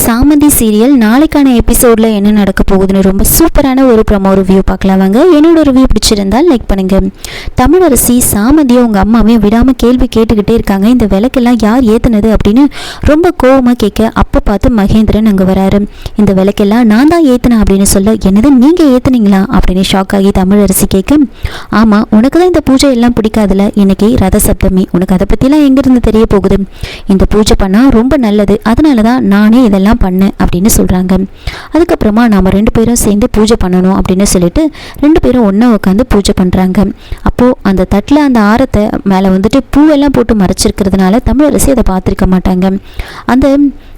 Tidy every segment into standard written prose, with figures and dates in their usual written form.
சாமந்தி சீரியல் நாளைக்கான எபிசோடில் என்ன நடக்க போகுதுன்னு ரொம்ப சூப்பரான ஒரு ப்ரமோ ரிவ்யூ பார்க்கலாம் வாங்க. என்னோட ரிவ்யூ பிடிச்சிருந்தால் லைக் பண்ணுங்க. தமிழரசி சாமந்தியை உங்கள் அம்மாவையும் விடாமல் கேள்வி கேட்டுக்கிட்டே இருக்காங்க. இந்த விளக்கெல்லாம் யார் ஏற்றுனது அப்படின்னு ரொம்ப கோவமாக கேட்க அப்போ பார்த்து மகேந்திரன் அங்கே வராரு. இந்த விளக்கெல்லாம் நான் தான் ஏற்றுனேன் அப்படின்னு சொல்ல, என்னது நீங்கள் ஏற்றுனீங்களா அப்படின்னு ஷாக் ஆகி தமிழரசி கேட்க, ஆமாம் உனக்கு தான் இந்த பூஜை எல்லாம் பிடிக்காதுல, இன்னைக்கு ரத சப்தமி, உனக்கு அதை பற்றிலாம் எங்கேருந்து தெரிய போகுது, இந்த பூஜை பண்ணால் ரொம்ப நல்லது, அதனால தான் நானே இதெல்லாம் பண்ணு அப்படின்னு சொல்கிறாங்க. அதுக்கப்புறமா நாம் 2 பேரும் சேர்ந்து பூஜை பண்ணணும் அப்படின்னு சொல்லிட்டு 2 பேரும் ஒன்றா உட்காந்து பூஜை பண்ணுறாங்க. அப்போது அந்த தட்டில் அந்த ஆரத்தை மேலே வந்துட்டு பூவெல்லாம் போட்டு மறைச்சிருக்கிறதுனால தமிழரசி அதை பார்த்துருக்க மாட்டாங்க. அந்த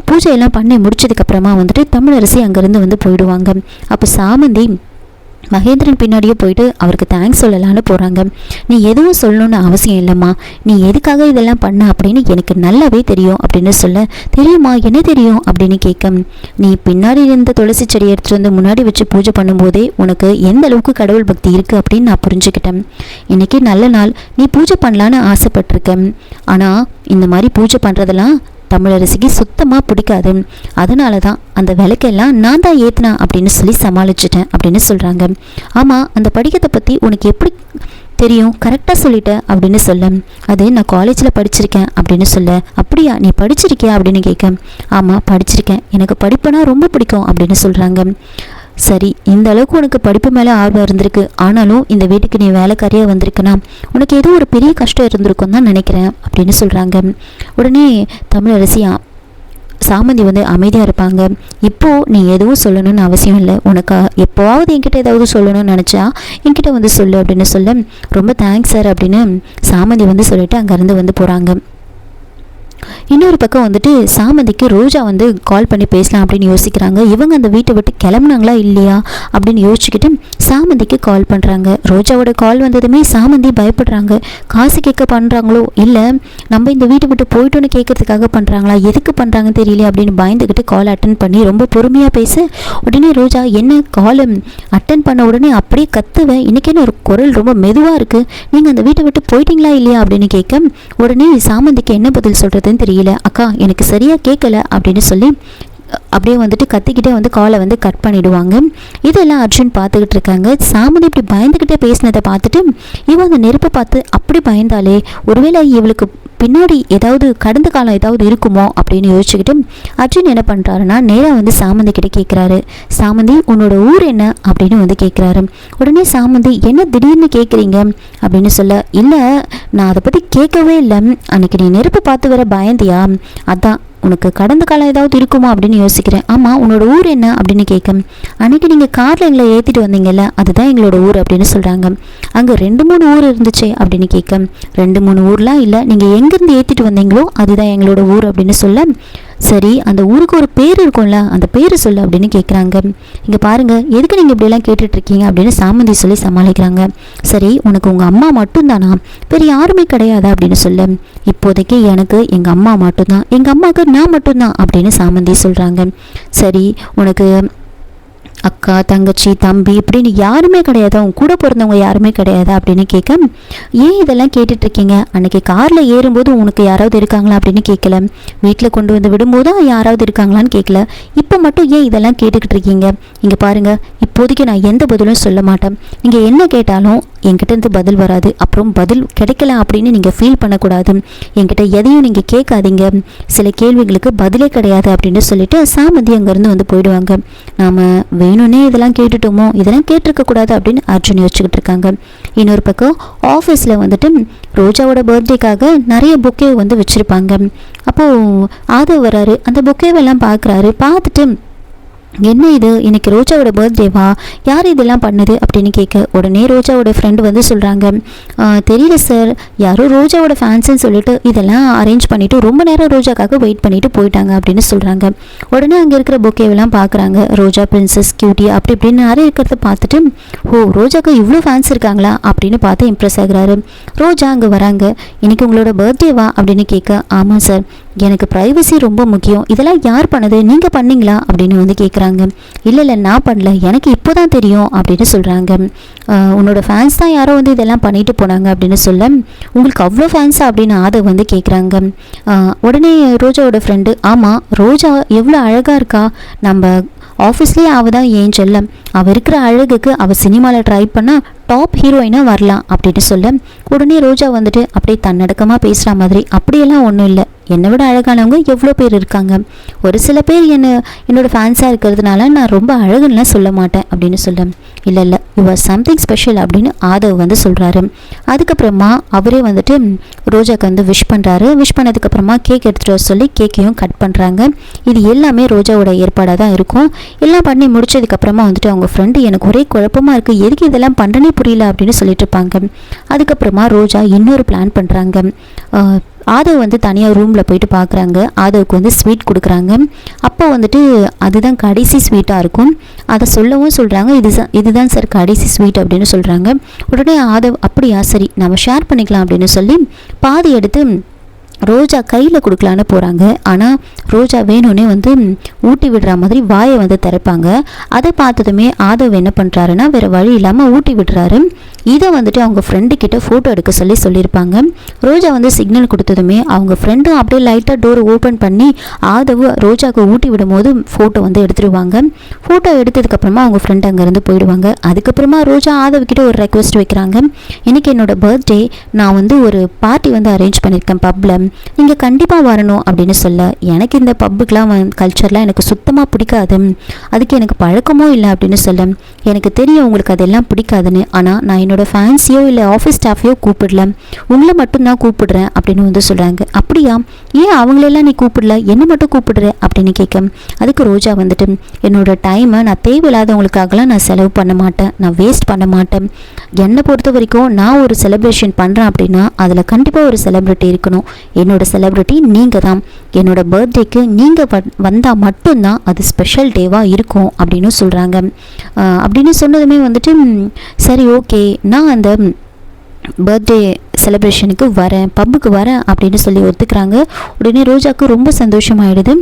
பூஜையெல்லாம் பண்ணி முடிச்சதுக்கப்புறமா வந்துட்டு தமிழரசி அங்கேருந்து வந்து போயிடுவாங்க. அப்போ சாமந்தி மகேந்திரன் பின்னாடியே போயிட்டு அவருக்கு தேங்க்ஸ் சொல்லலான்னு போகிறாங்க. நீ எதுவும் சொல்லணும்னு அவசியம் இல்லைம்மா, நீ எதுக்காக இதெல்லாம் பண்ண அப்படின்னு எனக்கு நல்லாவே தெரியும் அப்படின்னு சொல்ல, தெரியுமா என்ன தெரியும் அப்படின்னு கேட்க, நீ பின்னாடி இருந்த துளசி செடி எடுத்துகிட்டு வந்து முன்னாடி வச்சு பூஜை பண்ணும்போதே உனக்கு எந்த அளவுக்கு கடவுள் பக்தி இருக்குது அப்படின்னு நான் புரிஞ்சுக்கிட்டேன். இன்றைக்கி நல்ல நாள், நீ பூஜை பண்ணலான்னு ஆசைப்பட்டிருக்கேன், ஆனால் இந்த மாதிரி பூஜை பண்ணுறதெல்லாம் தமிழரசிக்கு சுத்தமாக பிடிக்காது, அதனால தான் அந்த விளக்கெல்லாம் நான் தான் ஏற்றினா அப்படின்னு சொல்லி சமாளிச்சிட்டேன் அப்படின்னு சொல்கிறாங்க. ஆமாம் அந்த படிக்கத்தை பற்றி உனக்கு எப்படி தெரியும், கரெக்டாக சொல்லிட்டேன் அப்படின்னு சொல்ல, அது நான் காலேஜில் படிச்சிருக்கேன் அப்படின்னு சொல்ல, அப்படியா நீ படிச்சிருக்கியா அப்படின்னு கேட்க, ஆமாம் படிச்சிருக்கேன், எனக்கு படிப்புனா ரொம்ப பிடிக்கும் அப்படின்னு சொல்கிறாங்க. சரி, இந்த அளவுக்கு உனக்கு படிப்பு மேலே ஆர்வம் இருந்திருக்கு, ஆனாலும் இந்த வீட்டுக்கு நீ வேலைக்காரியாக வந்திருக்குன்னா உனக்கு ஏதோ ஒரு பெரிய கஷ்டம் இருந்திருக்கும் தான் நினைக்கிறேன் அப்படின்னு சொல்கிறாங்க. உடனே தமிழரசியா சாமந்தி வந்து அமைதியாக இருப்பாங்க. இப்போது நீ எதுவும் சொல்லணும்னு அவசியம் இல்லை, உனக்கு எப்போவாவது என்கிட்ட ஏதாவது சொல்லணும்னு நினச்சா என்கிட்ட வந்து சொல்லு அப்படின்னு சொல்ல, ரொம்ப தேங்க்ஸ் சார் அப்படின்னு சாமந்தி வந்து சொல்லிட்டு அங்கேருந்து வந்து போகிறாங்க. இன்னொரு பக்கம் வந்துட்டு சாமந்திக்கு ரோஜா வந்து கால் பண்ணி பேசலாம் அப்படின்னு யோசிக்கிறாங்க. இவங்க அந்த வீட்டை விட்டு கிளம்புனாங்களா இல்லையா அப்படின்னு யோசிச்சுக்கிட்டு சாமந்திக்கு கால் பண்ணுறாங்க. ரோஜாவோட கால் வந்ததுமே சாமந்தி பயப்படுறாங்க. காசு கேட்க பண்ணுறாங்களோ இல்லை நம்ம இந்த வீட்டை விட்டு போயிட்டோன்னு கேட்கறதுக்காக பண்ணுறாங்களா, எதுக்கு பண்ணுறாங்கன்னு தெரியல அப்படின்னு பயந்துக்கிட்டு கால் அட்டன் பண்ணி ரொம்ப பொறுமையாக பேச, உடனே ரோஜா என்ன கால் அட்டன் பண்ண உடனே அப்படியே கத்துவேன், இன்றைக்கி என்ன ஒரு குரல் ரொம்ப மெதுவாக இருக்குது, நீங்கள் அந்த வீட்டை விட்டு போயிட்டீங்களா இல்லையா அப்படின்னு கேட்க, உடனே சாமந்திக்கு என்ன பதில் சொல்கிறது தெரியல, அக்கா எனக்கு சரியா கேட்கல அப்படின்னு சொல்லி அப்படியே வந்துட்டு கத்திக்கிட்டே வந்து காலை வந்து கட் பண்ணிடுவாங்க. இதெல்லாம் அர்ஜுன் பார்த்துக்கிட்டு இருக்காங்க. சாமந்தி இப்படி பயந்துக்கிட்டே பேசினதை பார்த்துட்டு இவன் அந்த நெருப்பை பார்த்து அப்படி பயந்தாலே ஒருவேளை இவளுக்கு பின்னாடி ஏதாவது கடந்த காலம் ஏதாவது இருக்குமோ அப்படின்னு யோசிச்சுக்கிட்டு அர்ஜுன் என்ன பண்ணுறாருன்னா நேராக வந்து சாமந்தி கிட்ட கேட்குறாரு, சாமந்தி உன்னோட ஊர் என்ன அப்படின்னு வந்து கேட்குறாரு. உடனே சாமந்தி என்ன திடீர்னு கேட்குறீங்க அப்படின்னு சொல்ல, இல்லை நான் அதை பற்றி கேட்கவே இல்லை, அன்னைக்கு நீ நெருப்பை பார்த்து வர பயந்தியா, அதான் உனக்கு கடந்த காலம் ஏதாவது இருக்குமா அப்படின்னு யோசிக்கிறேன். ஆமாம் உன்னோட ஊர் என்ன அப்படின்னு கேட்க, அன்றைக்கி நீங்கள் காரில் எங்களை ஏற்றிட்டு வந்தீங்கல்ல அதுதான் எங்களோட ஊர் அப்படின்னு சொல்கிறாங்க. அங்கே 2-3 ஊர் இருந்துச்சு அப்படின்னு கேட்க, 2-3 ஊர்லாம் இல்லை, நீங்கள் எங்கேருந்து ஏற்றிட்டு வந்தீங்களோ அதுதான் எங்களோட ஊர் அப்படின்னு சொல்ல, சரி அந்த ஊருக்கு ஒரு பேர் இருக்கும்ல அந்த பேர் சொல்லு அப்படின்னு கேட்குறாங்க. இங்கே பாருங்கள் எதுக்கு நீங்கள் இப்படியெல்லாம் கேட்டுட்ருக்கீங்க அப்படின்னு சாமந்தி சொல்லி சமாளிக்கிறாங்க. சரி உனக்கு உங்கள் அம்மா மட்டும்தானா, வேறு யாருமே கிடையாதா அப்படின்னு சொல்ல, இப்போதைக்கு எனக்கு எங்கள் அம்மா மட்டும்தான், எங்கள் அம்மாவுக்கு நான் மட்டும்தான் அப்படின்னு சாமந்தி சொல்கிறாங்க. சரி உனக்கு அக்கா தங்கச்சி தம்பி இப்படின்னு யாருமே கிடையாதா, உன் கூட பிறந்தவங்க யாருமே கிடையாதா அப்படின்னு கேட்க, ஏன் இதெல்லாம் கேட்டுட்ருக்கீங்க, அன்றைக்கி காரில் ஏறும்போது உனக்கு யாராவது இருக்காங்களா அப்படின்னு கேட்கல, வீட்டில் கொண்டு வந்து விடும்போது யாராவது இருக்காங்களான்னு கேட்கல, இப்போ மட்டும் ஏன் இதெல்லாம் கேட்டுக்கிட்டு இருக்கீங்க, இங்கே பாருங்கள் இப்போதைக்கு நான் எந்த பதிலும் சொல்ல மாட்டேன், நீங்கள் என்ன கேட்டாலும் என்கிட்ட இருந்து பதில் வராது, அப்புறம் பதில் கிடைக்கல அப்படின்னு நீங்கள் ஃபீல் பண்ணக்கூடாது, என்கிட்ட எதையும் நீங்கள் கேட்காதீங்க, சில கேள்விகளுக்கு பதிலே கிடையாது அப்படின்னு சொல்லிட்டு சாமந்தி அங்கேருந்து வந்து போயிடுவாங்க. நாம் வேணும்னே இதெல்லாம் கேட்டுட்டோமோ, இதெல்லாம் கேட்டிருக்கக்கூடாது அப்படின்னு அர்ஜுன் யோசிச்சுக்கிட்டு இருக்காங்க. இன்னொரு பக்கம் ஆஃபீஸில் வந்துட்டு ரோஜாவோட பர்த்டேக்காக நிறைய பொக்கே வந்து வச்சுருப்பாங்க. அப்போது ஆதவ் வராரு, அந்த பொக்கேவெல்லாம் பார்க்குறாரு. பார்த்துட்டு என்ன இது இன்னைக்கு ரோஜாவோட பர்த்டேவா, யார் இதெல்லாம் பண்ணுது அப்படின்னு கேட்க, உடனே ரோஜாவோட ஃப்ரெண்டு வந்து சொல்கிறாங்க, தெரியல சார் யாரோ ரோஜாவோட ஃபேன்ஸுன்னு சொல்லிட்டு இதெல்லாம் அரேஞ்ச் பண்ணிவிட்டு ரொம்ப நேரம் ரோஜாக்காக வெயிட் பண்ணிவிட்டு போயிட்டாங்க அப்படின்னு சொல்கிறாங்க. உடனே அங்கே இருக்கிற பொக்கேவெல்லாம் பார்க்குறாங்க. ரோஜா பிரின்சஸ் கியூட்டி அப்படி இப்படின்னு நிறைய இருக்கிறத பார்த்துட்டு, ஓ ரோஜாவுக்கு இவ்வளோ ஃபேன்ஸ் இருக்காங்களா அப்படின்னு பார்த்து இம்ப்ரெஸ் ஆகுறாரு. ரோஜா அங்கே வராங்க. இன்றைக்கி உங்களோட பர்த்டேவா அப்படின்னு கேட்க, ஆமாம் சார் எனக்கு ப்ரைவசி ரொம்ப முக்கியம், இதெல்லாம் யார் பண்ணது, நீங்கள் பண்ணீங்களா அப்படின்னு வந்து கேட்குறாங்க. இல்லை நான் பண்ணல, எனக்கு இப்போ தான் தெரியும் அப்படின்னு சொல்கிறாங்க. உன்னோட ஃபேன்ஸ் தான் யாரோ வந்து இதெல்லாம் பண்ணிட்டு போனாங்க அப்படின்னு சொல்ல, உங்களுக்கு அவ்வளோ ஃபேன்ஸா அப்படின்னு ஆதவ் வந்து கேட்குறாங்க. உடனே ரோஜாவோட ஃப்ரெண்டு, ஆமாம் ரோஜா எவ்வளோ அழகாக இருக்கா, நம்ம ஆஃபீஸ்லேயே அவள் தான் ஏன் செல்லம், அவள் இருக்கிற அழகுக்கு அவள் சினிமாவில் ட்ரை பண்ணால் டாப் ஹீரோயினாக வரலாம் அப்படின்னு சொல்ல, உடனே ரோஜா வந்துட்டு அப்படியே தன்னடக்கமாக பேசுகிற மாதிரி, அப்படியெல்லாம் ஒன்றும் இல்லை, என்னை விட அழகானவங்க எவ்வளோ பேர் இருக்காங்க, ஒரு சில பேர் என்னோடய ஃபேன்ஸாக இருக்கிறதுனால நான் ரொம்ப அழகுன்னெலாம் சொல்ல மாட்டேன் அப்படின்னு சொல்ல, இல்லை யூ ஆர் சம்திங் ஸ்பெஷல் அப்படின்னு ஆதவ் வந்து சொல்கிறாரு. அதுக்கப்புறமா அவரே வந்துட்டு ரோஜாக்கு வந்து விஷ் பண்ணுறாரு. விஷ் பண்ணதுக்கப்புறமா கேக் எடுத்துகிட்டு வர சொல்லி கேக்கையும் கட் பண்ணுறாங்க. இது எல்லாமே ரோஜாவோட ஏற்பாடாக தான் இருக்கும். எல்லாம் பண்ணி முடிச்சதுக்கப்புறமா வந்துட்டு அவங்க ஃப்ரெண்டு, எனக்கு ஒரே குழப்பமாக இருக்குது, எதுக்கு இதெல்லாம் பண்ணுறனே புரியல அப்படின்னு சொல்லிட்டு இருப்பாங்க. அதுக்கப்புறமா ரோஜா இன்னொரு பிளான் பண்ணுறாங்க. ஆதவ் வந்து தனியாக ரூமில் போயிட்டு பார்க்குறாங்க. ஆதவுக்கு வந்து ஸ்வீட் கொடுக்குறாங்க. அப்போ வந்துட்டு அதுதான் கடைசி ஸ்வீட்டாக இருக்கும். அதை சொல்லவும் சொல்கிறாங்க, இதுதான் சார் கடைசி ஸ்வீட் அப்படின்னு சொல்கிறாங்க. உடனே ஆதவ், அப்படியா சரி நம்ம ஷேர் பண்ணிக்கலாம் அப்படின்னு சொல்லி பாதி எடுத்து ரோஜா கையில் கொடுக்கலான்னு போகிறாங்க. ஆனால் ரோஜா வேணும்னே வந்து ஊட்டி விடுற மாதிரி வாயை வந்து திறப்பாங்க. அதை பார்த்ததுமே ஆதவ் என்ன பண்ணுறாருன்னா வேறு வழி இல்லாமல் ஊட்டி விடுறாரு. இதை வந்துட்டு அவங்க ஃப்ரெண்டுக்கிட்ட ஃபோட்டோ எடுக்க சொல்லியிருப்பாங்க. ரோஜா வந்து சிக்னல் கொடுத்ததுமே அவங்க ஃப்ரெண்டும் அப்படியே லைட்டாக டோர் ஓப்பன் பண்ணி ஆதவ் ரோஜாவுக்கு ஊட்டி விடும்போது ஃபோட்டோ வந்து எடுத்துருவாங்க. ஃபோட்டோ எடுத்ததுக்கப்புறமா அவங்க ஃப்ரெண்ட் அங்கேருந்து போயிடுவாங்க. அதுக்கப்புறமா ரோஜா ஆதவ்கிட்ட ஒரு ரெக்வஸ்ட் வைக்கிறாங்க. இன்றைக்கி என்னோடய பர்த்டே, நான் வந்து ஒரு பார்ட்டி வந்து அரேஞ்ச் பண்ணியிருக்கேன் பப்பில், நீங்கள் கண்டிப்பாக வரணும் அப்படின்னு சொல்ல, எனக்கு இந்த பப்புக்கெலாம் கல்ச்சர்லாம் எனக்கு சுத்தமாக பிடிக்காது, அதுக்கு எனக்கு பழக்கமும் இல்லை அப்படின்னு சொல்ல, எனக்கு தெரியும் உங்களுக்கு அதெல்லாம் பிடிக்காதுன்னு, ஆனால் நான் என்னோடய ஃபேன்ஸையோ இல்லை ஆஃபீஸ் ஸ்டாஃபையோ கூப்பிடல, உங்களை மட்டும்தான் கூப்பிடுறேன் அப்படின்னு வந்து சொல்கிறாங்க. அப்படியா, ஏன் அவங்களெல்லாம் நீ கூப்பிடல, என்ன மட்டும் கூப்பிடுற அப்படின்னு கேட்க, அதுக்கு ரோஜா வந்துட்டு, என்னோட டைமை நான் தேவையில்லாதவங்களுக்காகலாம் நான் செலவு பண்ண மாட்டேன், நான் வேஸ்ட் பண்ண மாட்டேன், என்னை பொறுத்த வரைக்கும் நான் ஒரு செலிப்ரேஷன் பண்ணுறேன் அப்படின்னா அதில் கண்டிப்பாக ஒரு செலிப்ரிட்டி இருக்கணும், என்னோட செலிப்ரிட்டி நீங்கள் தான், என்னோட பர்த்டேக்கு நீங்கள் வந்தால் மட்டும்தான் அது ஸ்பெஷல் டேவாக இருக்கும் அப்படின்னு சொல்கிறாங்க. அப்படின்னு சொன்னதுமே வந்துட்டு சரி ஓகே நான் அந்த பர்த்டே செலிப்ரேஷனுக்கு வரேன், பப்புக்கு வரேன் அப்படின்னு சொல்லி ஒத்துக்கிறாங்க. உடனே ரோஜாவுக்கு ரொம்ப சந்தோஷமாயிடுது.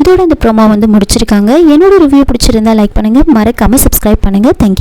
இதோட இந்த ப்ரோமோ வந்து முடிச்சிருக்காங்க. என்னோட ரிவ்யூ பிடிச்சிருந்தா லைக் பண்ணுங்கள், மறக்காமல் சப்ஸ்கிரைப் பண்ணுங்கள். தேங்க்யூ.